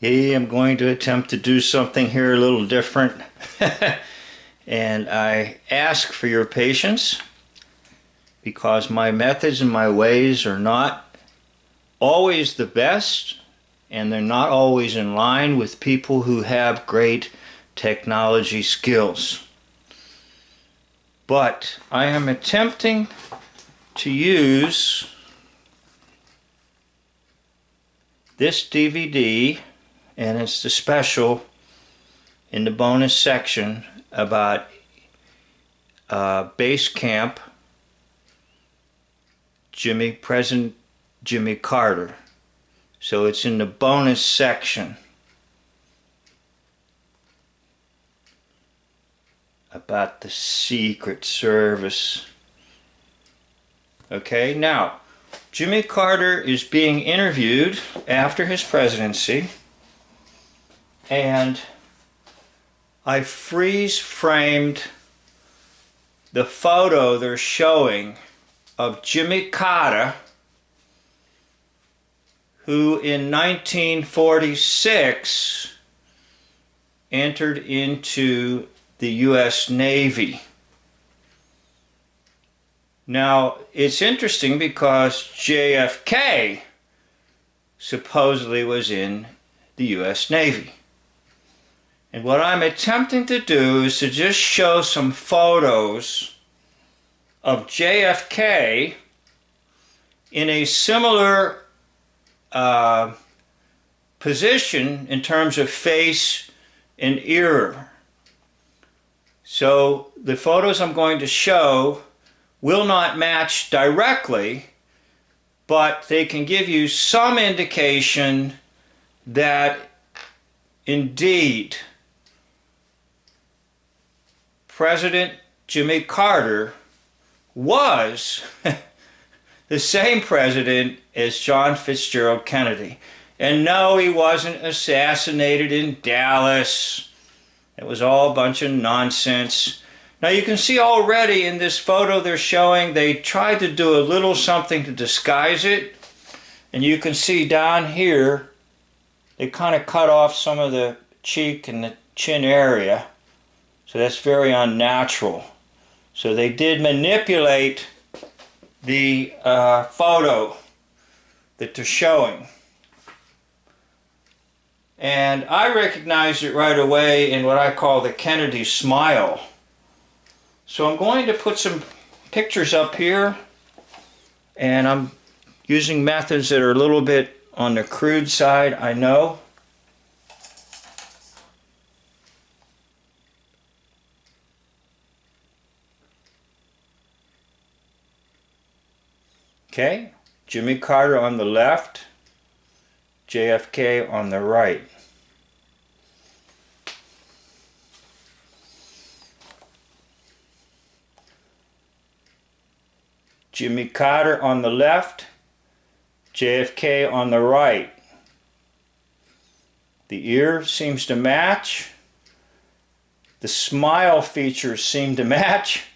Hey, I'm going to attempt to do something here a little different. And I ask for your patience because my methods and my ways are not always the best, and they're not always in line with people who have great technology skills. But I am attempting to use this DVD, and it's the special in the bonus section about base camp President Jimmy Carter. So it's in the bonus section about the Secret Service. Okay, now Jimmy Carter is being interviewed after his presidency, and I freeze framed the photo they're showing of Jimmy Carter, who in 1946 entered into the U.S. Navy. Now, it's interesting because JFK supposedly was in the U.S. Navy. And what I'm attempting to do is to just show some photos of JFK in a similar position in terms of face and ear. So the photos I'm going to show will not match directly, but they can give you some indication that indeed President Jimmy Carter was the same president as John Fitzgerald Kennedy. And no, he wasn't assassinated in Dallas. It was all a bunch of nonsense. Now you can see already in this photo they're showing, they tried to do a little something to disguise it. And you can see down here, they kind of cut off some of the cheek and the chin area. So that's very unnatural. So they did manipulate the photo that they're showing. And I recognized it right away in what I call the Kennedy smile. So I'm going to put some pictures up here, and I'm using methods that are a little bit on the crude side, I know. Okay, Jimmy Carter on the left, JFK on the right. Jimmy Carter on the left, JFK on the right. The ear seems to match. The smile features seem to match.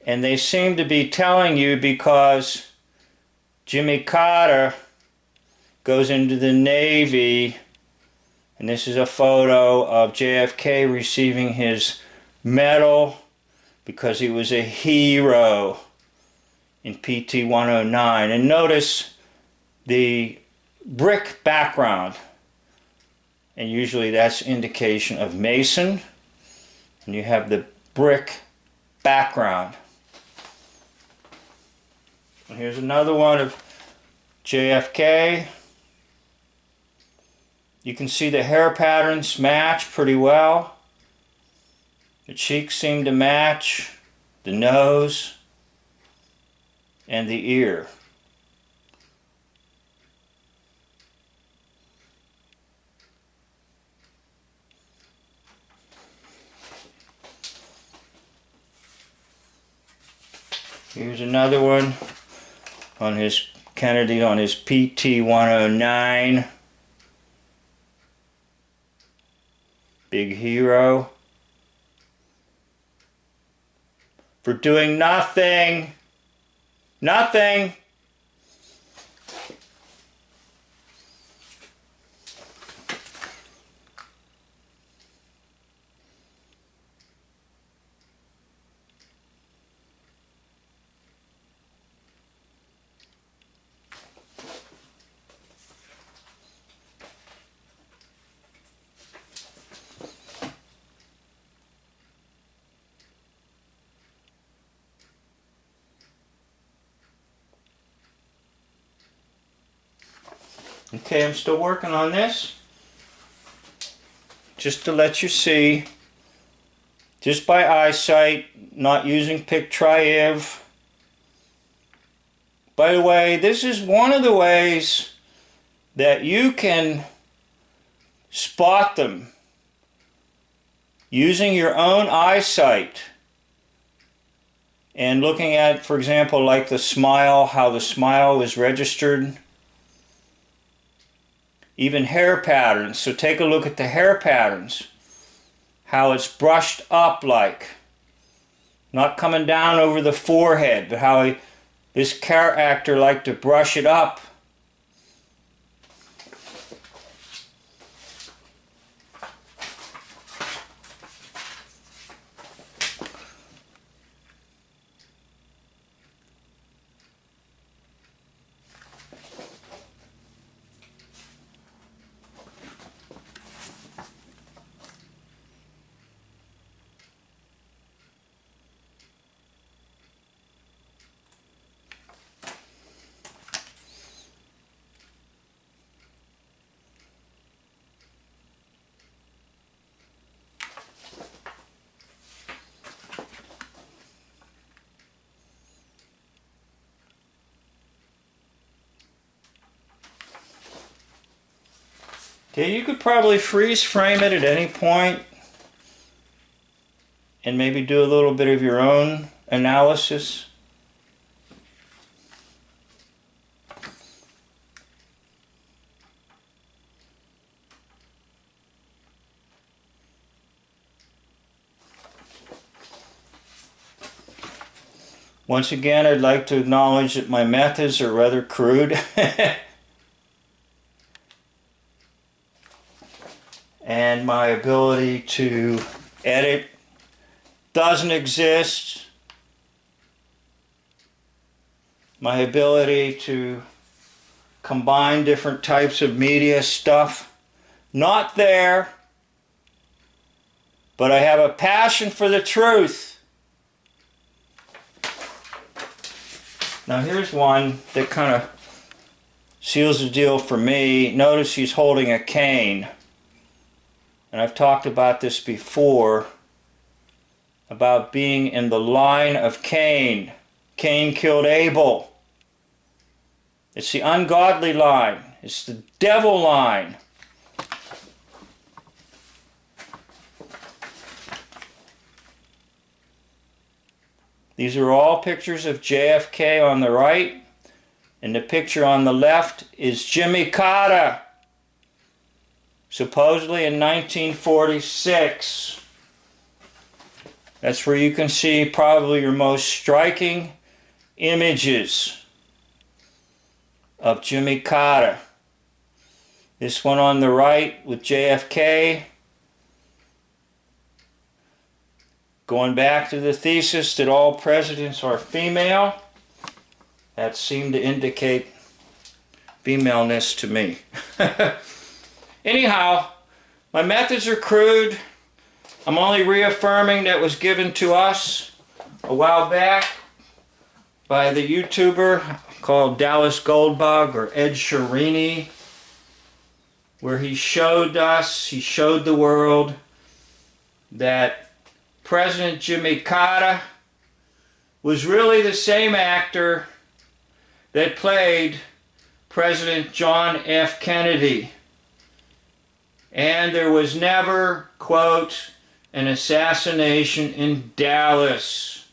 And they seem to be telling you because Jimmy Carter goes into the Navy, and this is a photo of JFK receiving his medal because he was a hero in PT 109. And notice the brick background, and usually that's indication of Mason, and you have the brick background. And here's another one of JFK. You can see the hair patterns match pretty well. The cheeks seem to match, the nose, and the ear. Here's another one on his Kennedy on his PT 109. Big hero. For doing nothing. Nothing. Okay, I'm still working on this. Just to let you see, just by eyesight, not using Pictrive. By the way, this is one of the ways that you can spot them using your own eyesight and looking at, for example, like the smile, how the smile is registered. Even hair patterns. So take a look at the hair patterns. How it's brushed up like. Not coming down over the forehead, but how this character liked to brush it up. Okay, you could probably freeze frame it at any point and maybe do a little bit of your own analysis. Once again, I'd like to acknowledge that my methods are rather crude. And my ability to edit doesn't exist. My ability to combine different types of media stuff, not there. But I have a passion for the truth. Now here's one that kind of seals the deal for me. Notice he's holding a cane. And I've talked about this before, about being in the line of Cain. Cain killed Abel. It's the ungodly line. It's the devil line. These are all pictures of JFK on the right, and the picture on the left is Jimmy Carter. Supposedly in 1946. That's where you can see probably your most striking images of Jimmy Carter. This one on the right with JFK. Going back to the thesis that all presidents are female. That seemed to indicate femaleness to me. Anyhow, my methods are crude. I'm only reaffirming that was given to us a while back by the YouTuber called Dallas Goldbug or Ed Sheeran, where he showed the world that President Jimmy Carter was really the same actor that played President John F. Kennedy. And there was never, quote, an assassination in Dallas.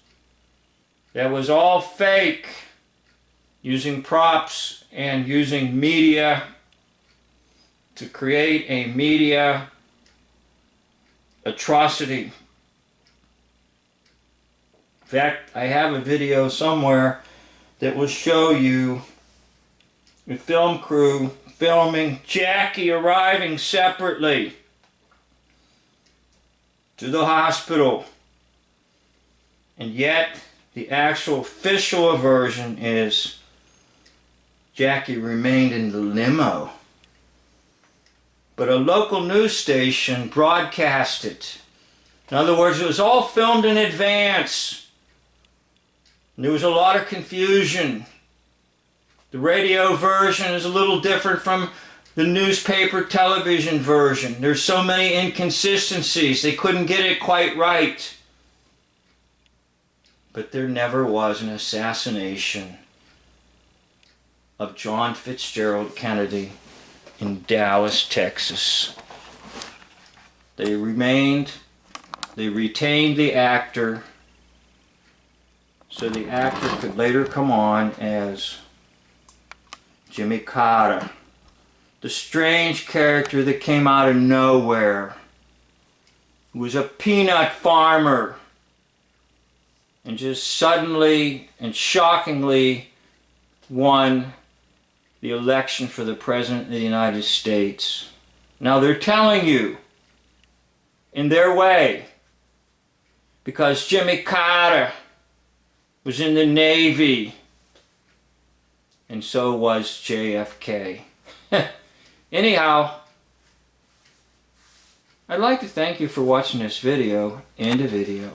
That was all fake, using props and using media to create a media atrocity. In fact, I have a video somewhere that will show you the film crew filming Jackie arriving separately to the hospital. And yet, the actual official version is Jackie remained in the limo. But a local news station broadcast it. In other words, it was all filmed in advance. And there was a lot of confusion. The radio version is a little different from the newspaper television version. There's so many inconsistencies. They couldn't get it quite right. But there never was an assassination of John Fitzgerald Kennedy in Dallas, Texas. They retained the actor, so the actor could later come on as Jimmy Carter, the strange character that came out of nowhere, who was a peanut farmer, and just suddenly and shockingly won the election for the President of the United States. Now they're telling you, in their way, because Jimmy Carter was in the Navy, and so was JFK. Anyhow, I'd like to thank you for watching this video. End of video.